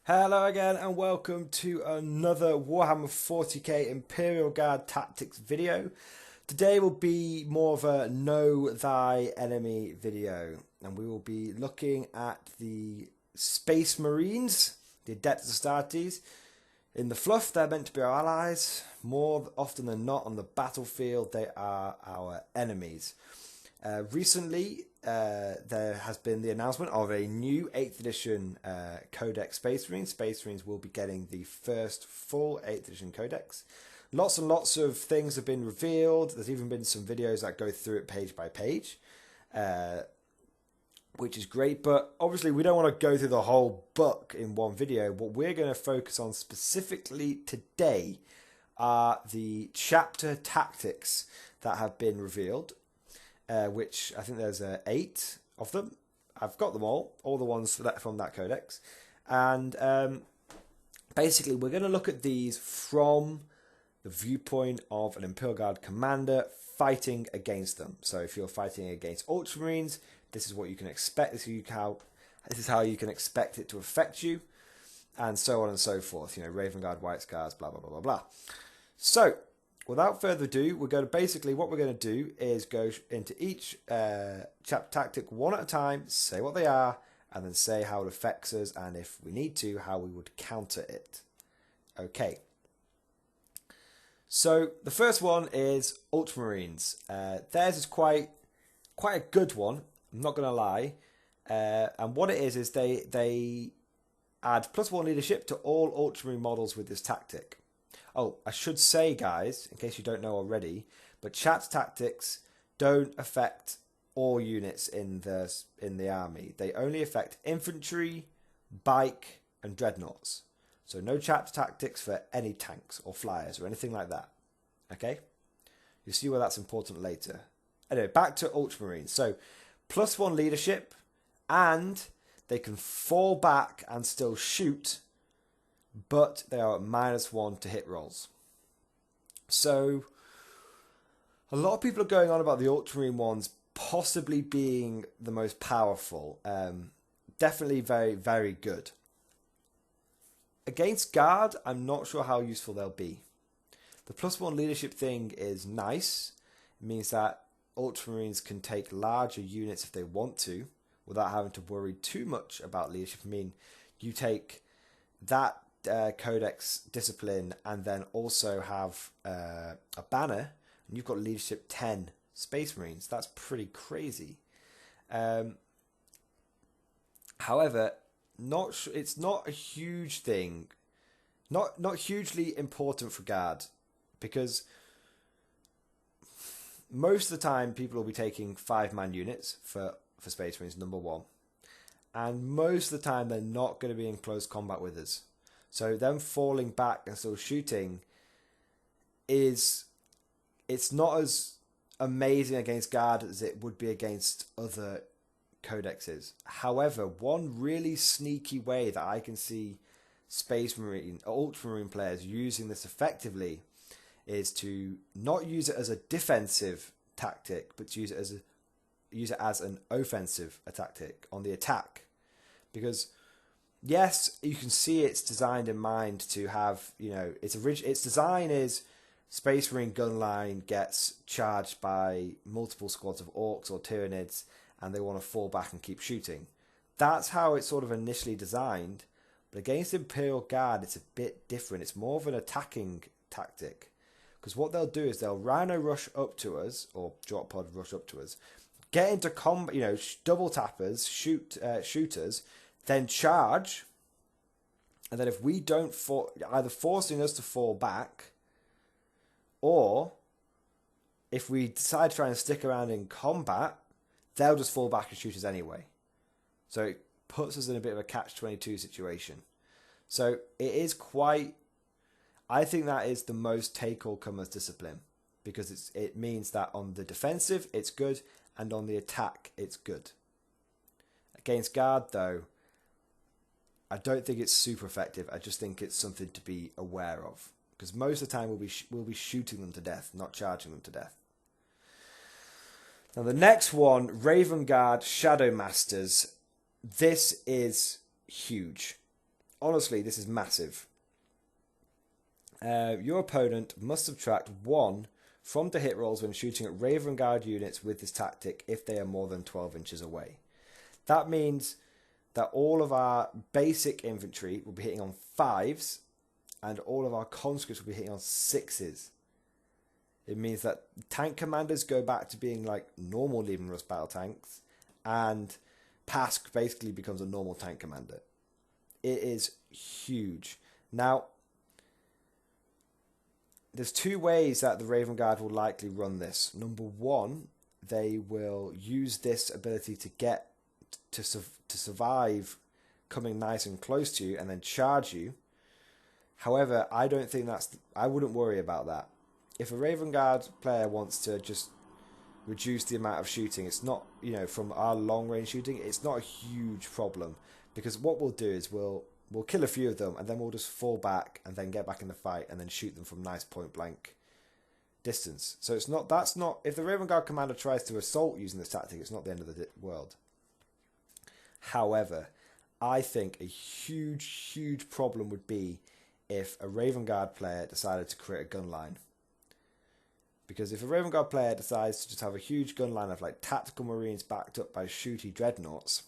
Hello again and welcome to another Warhammer 40k Imperial Guard tactics video. Today will be more of a know thy enemy video, and we will be looking at the Space Marines, the Adeptus Astartes. In the fluff, they're meant to be our allies. More often than not on the battlefield, they are our enemies. Recently, there has been the announcement of a new 8th edition Codex Space Marines. Space Marines will be getting the first full 8th edition Codex. Lots and lots of things have been revealed. There's even been some videos that go through it page by page, which is great. But obviously, we don't want to go through the whole book in one video. What we're going to focus on specifically today are the chapter tactics that have been revealed. Which I think there's 8 of them. I've got them all the ones from that codex. And basically, we're going to look at these from the viewpoint of an Imperial Guard commander fighting against them. So if you're fighting against Ultramarines, this is what you can expect. This is how you can expect it to affect you, and so on and so forth. You know, Raven Guard, White Scars, blah, blah, blah, blah, blah. So, without further ado, what we're going to do is go into each chapter tactic one at a time, say what they are, and then say how it affects us, and if we need to, how we would counter it. Okay. So the first one is Ultramarines. Theirs is quite a good one. I'm not going to lie. And what it is they add +1 leadership to all Ultramarine models with this tactic. Oh, I should say, guys, in case you don't know already, but chapter tactics don't affect all units in the army. They only affect infantry, bike, and dreadnoughts. So no chapter tactics for any tanks or flyers or anything like that. Okay? You'll see why that's important later. Anyway, back to Ultramarines. So +1 leadership, and they can fall back and still shoot, but they are at -1 to hit rolls. So a lot of people are going on about the Ultramarine ones possibly being the most powerful. Definitely very, very good. Against Guard, I'm not sure how useful they'll be. The +1 leadership thing is nice. It means that Ultramarines can take larger units if they want to, without having to worry too much about leadership. I mean, you take that Codex discipline and then also have a banner, and you've got leadership 10 Space Marines. That's pretty crazy. However, it's not a huge thing, not hugely important for Guard, because most of the time people will be taking 5-man units for Space Marines, number 1, and most of the time they're not going to be in close combat with us. So them falling back and still shooting it's not as amazing against Guard as it would be against other codexes. However, one really sneaky way that I can see Space Marine or Ultramarine players using this effectively is to not use it as a defensive tactic, but to use it as an offensive tactic on the attack. Because yes, you can see it's designed in mind to have, you know, its design is Space Marine gun line gets charged by multiple squads of Orcs or Tyranids, and they want to fall back and keep shooting. That's how it's sort of initially designed. But against Imperial Guard, it's a bit different. It's more of an attacking tactic. Because what they'll do is they'll Rhino rush up to us, or Drop Pod rush up to us, get into combat, you know, double tappers, shooters, then charge, and then if we don't either forcing us to fall back, or if we decide to try and stick around in combat, they'll just fall back and shoot us anyway. So it puts us in a bit of a catch-22 situation. So it is quite, I think that is the most take-all-comers discipline, because it means that on the defensive it's good, and on the attack it's good. Against Guard though, I don't think it's super effective. I just think it's something to be aware of, because most of the time we'll be shooting them to death, not charging them to death. Now the next one, Raven Guard Shadow Masters. This is huge. honestly, this is massive. Your opponent must subtract 1 from the hit rolls when shooting at Raven Guard units with this tactic if they are more than 12 inches away. That means that all of our basic infantry will be hitting on 5s and all of our conscripts will be hitting on 6s. It means that tank commanders go back to being like normal Leman Russ battle tanks, and Pask basically becomes a normal tank commander. It is huge. Now, there's 2 ways that the Raven Guard will likely run this. Number 1, they will use this ability to get to survive coming nice and close to you and then charge you. However, I don't think I wouldn't worry about that. If a Raven Guard player wants to just reduce the amount of shooting, it's not, from our long range shooting, it's not a huge problem, because what we'll do is we'll kill a few of them and then we'll just fall back and then get back in the fight and then shoot them from nice point blank distance. So if the Raven Guard commander tries to assault using this tactic, it's not the end of the world. However, I think a huge problem would be if a Raven Guard player decided to create a gun line. Because if a Raven Guard player decides to just have a huge gun line of like tactical marines backed up by shooty dreadnoughts,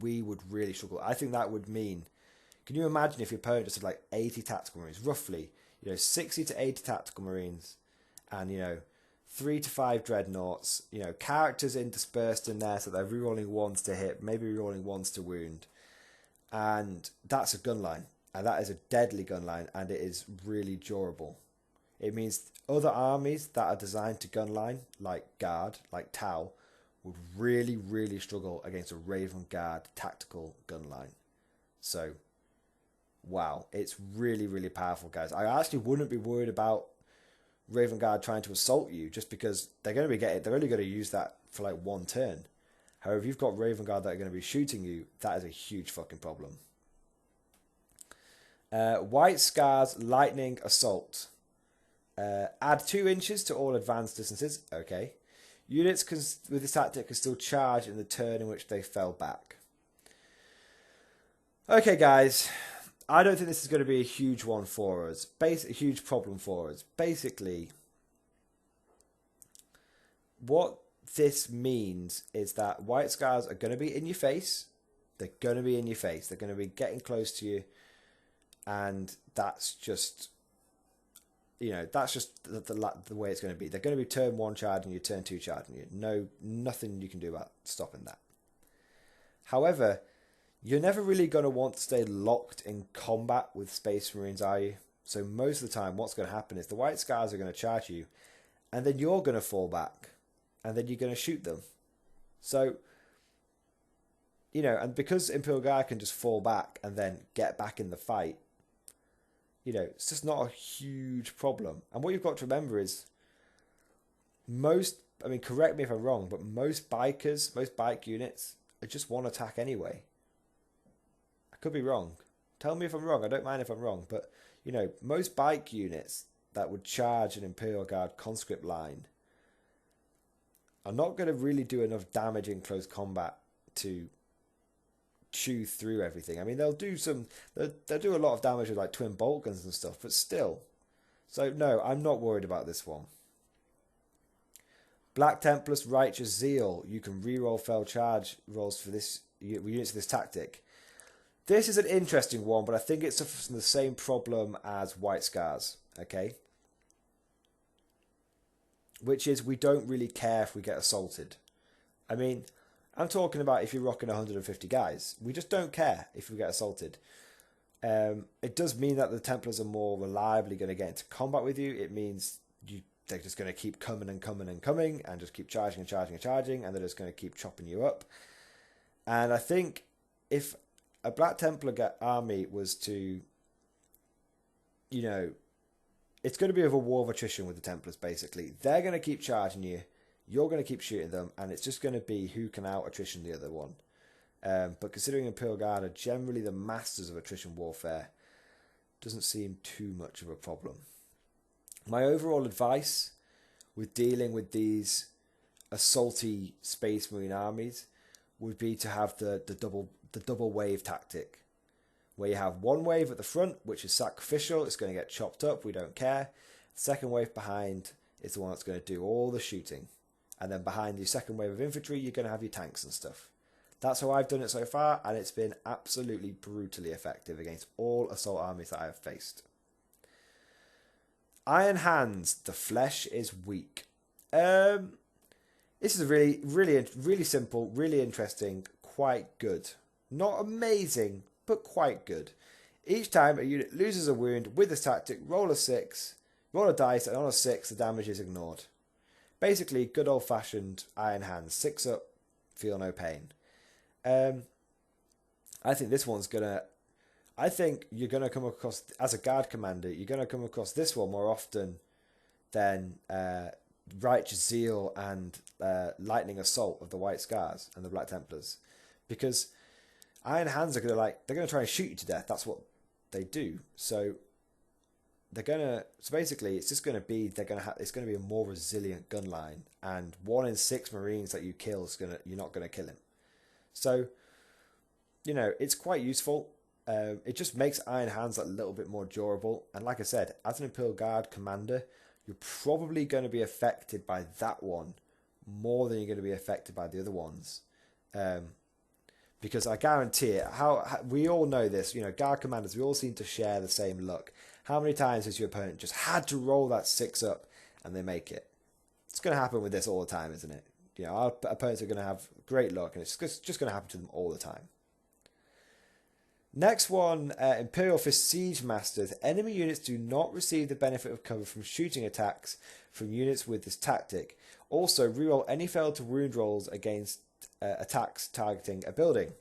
we would really struggle. I think that would mean, can you imagine if your opponent just had like 80 tactical marines, roughly, 60 to 80 tactical marines, and 3 to 5 dreadnoughts, characters interspersed in there, so they're rerolling 1s to hit, maybe rerolling 1s to wound, and that's a gun line, and that is a deadly gun line, and it is really durable. It means other armies that are designed to gun line, like Guard, like Tau, would really struggle against a Raven Guard tactical gun line. So, wow, it's really powerful, guys. I actually wouldn't be worried about Raven Guard trying to assault you, just because they're only going to use that for like 1 turn. However, if you've got Raven Guard that are going to be shooting you, that is a huge fucking problem. White Scars Lightning Assault. Add 2 inches to all advanced distances. Okay. Units with this tactic can still charge in the turn in which they fell back. Okay, guys. I don't think this is going to be a huge one for us. A huge problem for us. Basically, what this means is that White Scars are going to be in your face. They're going to be in your face. They're going to be getting close to you. And that's just... that's just the way it's going to be. They're going to be turn 1 charging you, turn 2 charging you. Nothing you can do about stopping that. However, you're never really going to want to stay locked in combat with Space Marines, are you? So most of the time, what's going to happen is the White Scars are going to charge you, and then you're going to fall back, and then you're going to shoot them. So, and because Imperial Guard can just fall back and then get back in the fight, it's just not a huge problem. And what you've got to remember is correct me if I'm wrong, but most bike units are just 1 attack anyway. I could be wrong. Tell me if I'm wrong. I don't mind if I'm wrong. But, most bike units that would charge an Imperial Guard conscript line are not going to really do enough damage in close combat to chew through everything. I mean, they'll do a lot of damage with like twin bolt guns and stuff, but still. So no, I'm not worried about this one. Black Templars Righteous Zeal. You can reroll failed charge rolls for this units of this tactic. This is an interesting one, but I think it suffers from the same problem as White Scars. Okay, which is we don't really care if we get assaulted. I mean, I'm talking about if you're rocking 150 guys. We just don't care if we get assaulted. It does mean that the Templars are more reliably going to get into combat with you. It means they're just going to keep coming and just keep charging and charging, and they're just going to keep chopping you up. And I think if a Black Templar army was to, it's going to be a war of attrition with the Templars, basically. They're going to keep charging you. You're going to keep shooting them, and it's just going to be who can out-attrition the other one. But considering Imperial Guard are generally the masters of attrition warfare, doesn't seem too much of a problem. My overall advice with dealing with these assaulty Space Marine armies would be to have the double wave tactic. where you have one wave at the front, which is sacrificial. It's going to get chopped up. We don't care. The second wave behind is the one that's going to do all the shooting. And then behind the second wave of infantry, you're going to have your tanks and stuff. That's how I've done it so far, and it's been absolutely brutally effective against all assault armies that I have faced. Iron Hands, the flesh is weak. This is a really simple, really interesting, quite good. Not amazing, but quite good. Each time a unit loses a wound with this tactic, roll a dice, and on a 6, the damage is ignored. Basically, good old-fashioned Iron Hands. 6 up, feel no pain. I think this one's gonna... I think you're going to come across, as a guard commander, you're going to come across this one more often than Righteous Zeal and Lightning Assault of the White Scars and the Black Templars. Because Iron Hands are going to try and shoot you to death. That's what they do. So basically it's just going to be, it's going to be a more resilient gun line. And 1 in 6 Marines that you kill you're not going to kill him. So, it's quite useful. It just makes Iron Hands a little bit more durable. And like I said, as an Imperial Guard commander, you're probably going to be affected by that one more than you're going to be affected by the other ones. Because I guarantee it, how we all know this, Guard commanders, we all seem to share the same luck. How many times has your opponent just had to roll that 6 up and they make it? It's going to happen with this all the time, isn't it? Our opponents are going to have great luck, and it's just going to happen to them all the time. Next one, Imperial Fist Siege Masters. Enemy units do not receive the benefit of cover from shooting attacks from units with this tactic. Also, reroll any failed to wound rolls against attacks targeting a building.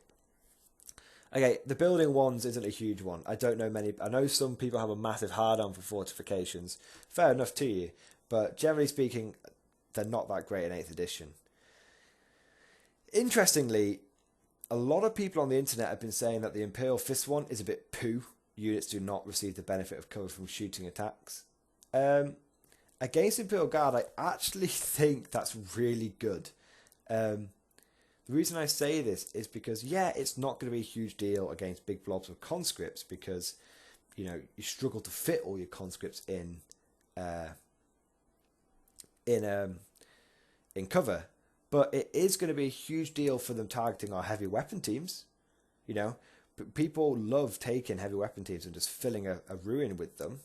Okay, the building ones isn't a huge one. I don't know many. I know some people have a massive hard-on for fortifications. Fair enough to you. But generally speaking, they're not that great in 8th edition. Interestingly, a lot of people on the internet have been saying that the Imperial Fist one is a bit poo. Units do not receive the benefit of cover from shooting attacks. Against Imperial Guard, I actually think that's really good. The reason I say this is because, yeah, it's not going to be a huge deal against big blobs of conscripts because, you struggle to fit all your conscripts in cover. But it is going to be a huge deal for them targeting our heavy weapon teams. People love taking heavy weapon teams and just filling a ruin with them.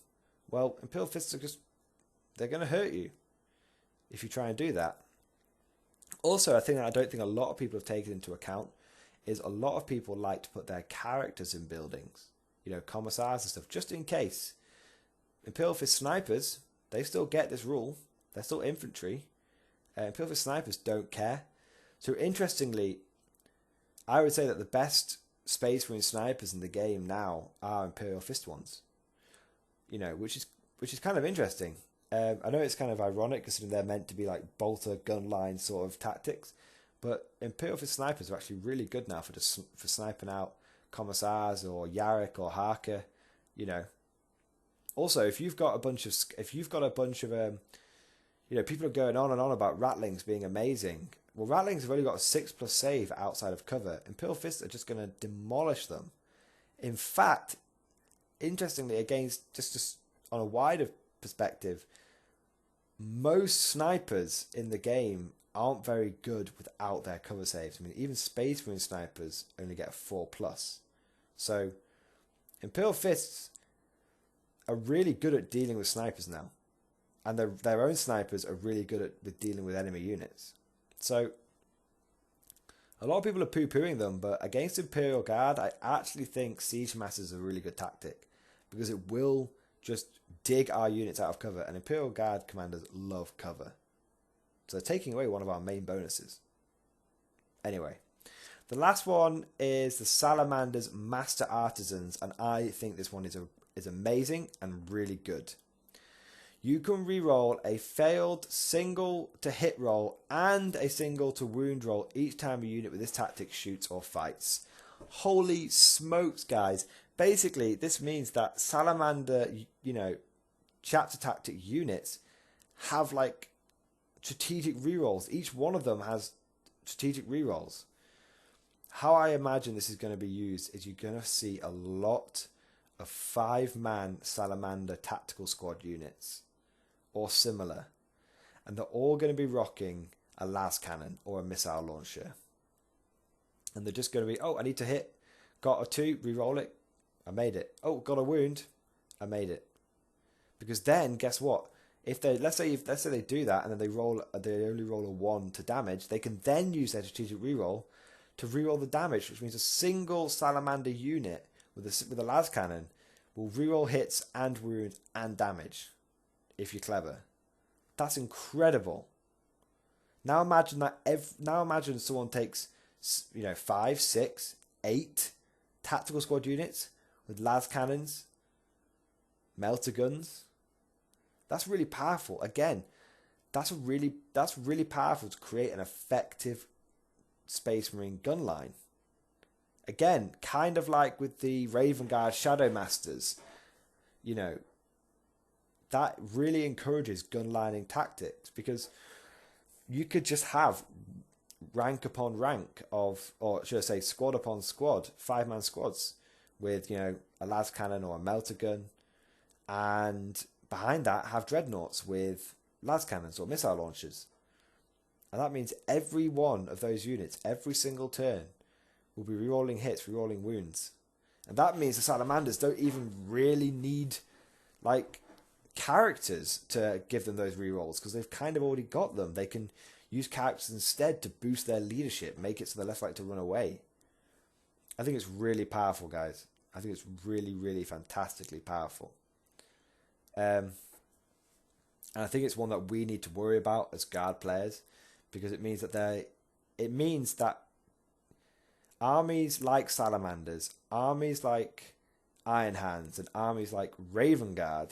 Well, Imperial Fists they're going to hurt you if you try and do that. Also, I don't think a lot of people have taken into account is a lot of people like to put their characters in buildings. Commissars and stuff, just in case. Imperial Fist snipers, they still get this rule. They're still infantry. Imperial Fist snipers don't care. So interestingly, I would say that the best Space Marine snipers in the game now are Imperial Fist ones. Which is kind of interesting. I know it's kind of ironic considering they're meant to be like bolter gun line sort of tactics, but Imperial Fist snipers are actually really good now for sniping out commissars or Yarrick or Harker. Also, if you've got a bunch of people are going on and on about Rattlings being amazing. Well, Rattlings have only got a 6+ save outside of cover. Imperial Fists are just going to demolish them. In fact, interestingly, against just on a wider perspective, most snipers in the game aren't very good without their cover saves. Even Space Marine snipers only get a 4+. So, Imperial Fists are really good at dealing with snipers now. And their own snipers are really good with dealing with enemy units. So, a lot of people are poo-pooing them, but against Imperial Guard, I actually think Siege Masters is a really good tactic. Because it will just dig our units out of cover. And Imperial Guard commanders love cover. So they're taking away one of our main bonuses. Anyway, the last one is the Salamanders Master Artisans. And I think this one is amazing and really good. You can reroll a failed single to hit roll and a single to wound roll each time a unit with this tactic shoots or fights. Holy smokes, guys. Basically, this means that Salamander, chapter tactic units have like strategic rerolls. Each one of them has strategic rerolls. how I imagine this is going to be used is you're going to see a lot of 5-man Salamander tactical squad units or similar, and they're all going to be rocking a las cannon or a missile launcher, and they're just going to be, oh, I need to hit, got a 2, re-roll it, I made it. Oh, got a wound, I made it. Because then guess what, if they let's say they do that and then they only roll a 1 to damage, they can then use their strategic reroll to reroll the damage, which means a single Salamander unit with a las cannon will reroll hits and wounds and damage if you're clever. That's incredible. Now imagine that. Now imagine someone takes 5, 6, 8 tactical squad units with las cannons, melter guns. That's really powerful. Again, that's really powerful to create an effective Space Marine gun line. Again, kind of like with the Raven Guard Shadow Masters, that really encourages gun lining tactics, because you could just have rank upon rank of, or should I say squad upon squad, 5-man squads with, a las cannon or a melter gun, and behind that have dreadnoughts with las cannons or missile launchers. And that means every one of those units, every single turn, will be rerolling hits, rerolling wounds. And that means the Salamanders don't even really need characters to give them those rerolls, because they've kind of already got them. They can use characters instead to boost their leadership, make it so they're less likely to run away. I think it's really powerful, guys. I think it's really, really fantastically powerful. And I think it's one that we need to worry about as Guard players, because it means that armies like Salamanders, armies like Iron Hands, and armies like Raven Guard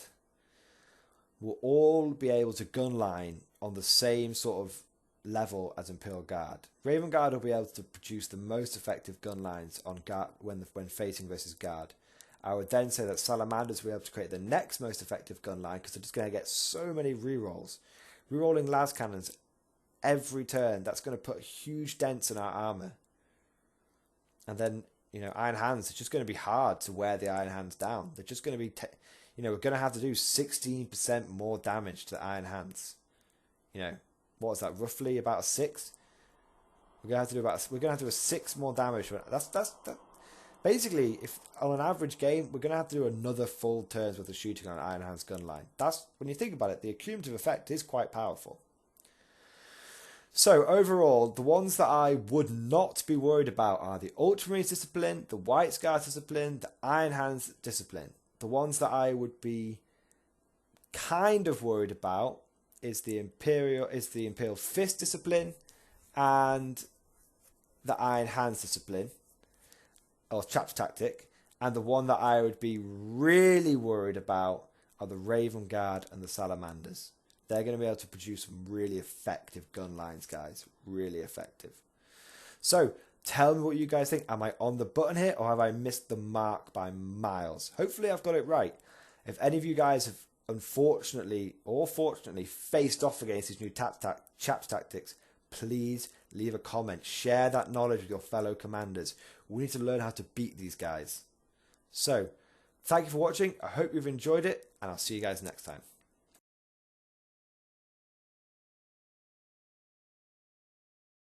will all be able to gun line on the same sort of level as Imperial Guard. Raven Guard will be able to produce the most effective gun lines on Guard when facing versus Guard. I would then say that Salamanders will be able to create the next most effective gun line, because they're just going to get so many rerolls. Rerolling las cannons every turn, that's going to put huge dents in our armor. And then, Iron Hands, it's just going to be hard to wear the Iron Hands down. They're just going to be, we're going to have to do 16% more damage to the Iron Hands. What is that? Roughly about a 6. We're going to have to do a 6 more damage. That's basically, if on an average game, we're going to have to do another full turns worth of shooting on an Iron Hands gun line. That's, when you think about it, the accumulative effect is quite powerful. So overall, the ones that I would not be worried about are the Ultramarines discipline, the White Scars discipline, the Iron Hands discipline. The ones that I would be kind of worried about is the Imperial Fist discipline and the Iron Hands discipline, or chapter tactic. And the one that I would be really worried about are the Raven Guard and the Salamanders. They're going to be able to produce some really effective gun lines, guys. Really effective. So, tell me what you guys think. Am I on the button here, or have I missed the mark by miles? Hopefully I've got it right. If any of you guys have unfortunately or fortunately faced off against these new chapter tactics, please leave a comment. Share that knowledge with your fellow commanders. We need to learn how to beat these guys. So, thank you for watching. I hope you've enjoyed it, and I'll see you guys next time.